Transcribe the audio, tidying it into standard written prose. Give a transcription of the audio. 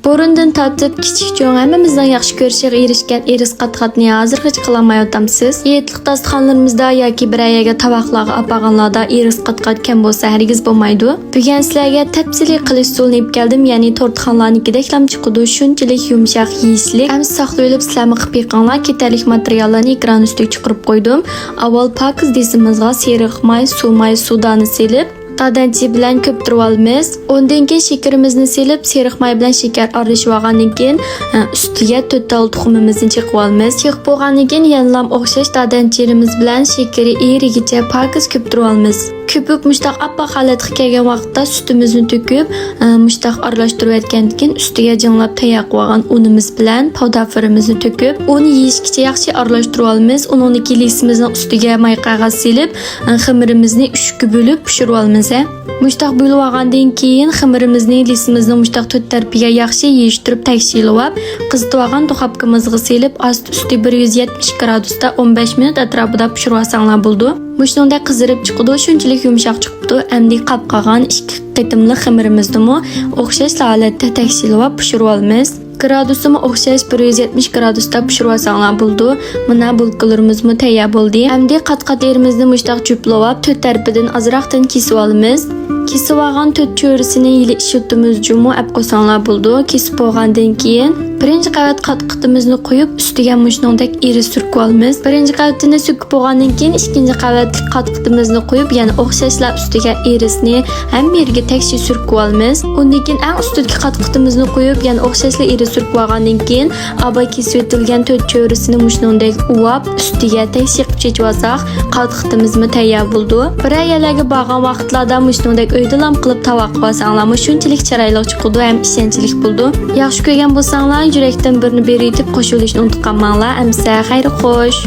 Burundan tatib kichik cho'ng hammamizning yaxshi ko'rishiga erishgan iris qatqatni hozirgacha qilolmayotamiz. Yetliq dasturxonlarimizda yoki bir ayaga tovoqlarga apag'anlarda iris qatqat kam bo'lsa hargiz bo'lmaydi. Bugun sizlarga tafsiliy qilish usulini olib keldim, ya'ni tortxonlarnikidek lam chiqadi, shunchalik yumshoq yeyishlik. Ham saqlayib sizlarga qilib yiqinglar, ketarlik materiallarni ekran ustiga chiqarib qo'ydim. Avval pakiz desimizga seriq may, suvdani silib tadanchi bilan ko'ptirib olamiz. Undan keyin shakarimizni silib, seriq may bilan shakar aralashib olgandan keyin ustiga 4 ta tuxumimizni chiqib olamiz. Chiqib bo'lgandan keyin yana o'xshash tadanchimiz bilan shakari erigicha pakiz ko'ptirib olamiz. Ko'pib mushtaq appa holatga kelgan vaqtda sutimizni to'kib, mushtaq aralashtirib etgandan keyin ustiga jinglab tayyor qilgan unimiz bilan podafirimizni to'kib, uni yeyishgacha yaxshi aralashtirib olamiz. Uningni kelisimizni ustiga may qog'oz silib, xamirimizni 3 bo'lib pishirib olamiz. Mushtaq bo'lib olgandan keyin xamirimizni lisimizni mushtaq 4 tarafiga yaxshi yeyishtirib tashkilab, qizitib olgan duxovkamizga silib, asti 170 gradusda 15 minut atrofida pishirib olsanglar bo'ldi. Mushunda qizarib chiqdi, shunchalik yumshoq chiqibdi. Endi qapqagan 2 qitimli xamirimizni o'xshash holatda tashkilab pishirib olamiz. Gradusimi o'xshash 170 gradusda pishirib olsanglar bo'ldi. Mana bulkalarimiz tayyor bo'ldi. Endi qatqatlarimizni mushtaq juplab, 4 tarafidan azroqdan kesib olamiz. Kesib olgan 4 cho'risini yili ishlatimiz jumu ap qo'sanglar bo'ldi. Kesib olgandan keyin birinchi qavat qatqitimizni qo'yib, ustiga mushnondek iris surkib olamiz. Birinchi qavatini surkib olgandan keyin ikkinchi qavatli qatqitimizni qo'yib, yana o'xshashlar ustiga irisni ham yerga tekshi surkib olamiz. Undan keyin eng ustidagi qatqitimizni qo'yib, yana o'xshashlar iris surkib olgandan keyin abay kesib etilgan 4 cho'risini mushnondek uvab, ustiga tekshi chechib olsak, qatqitimizni tayyor bo'ldi. Bir ayalarga borgan vaqtlarda mushnondek o'ydilam qilib tovoq qilsanglar, shunchalik chiroyli chiqdi, ham ishonchli bo'ldi. Yaxshi ko'rgan bo'lsanglar, yurakdan birini beritib qo'shilishni unutmanglar. Amsa xayr xo'sh.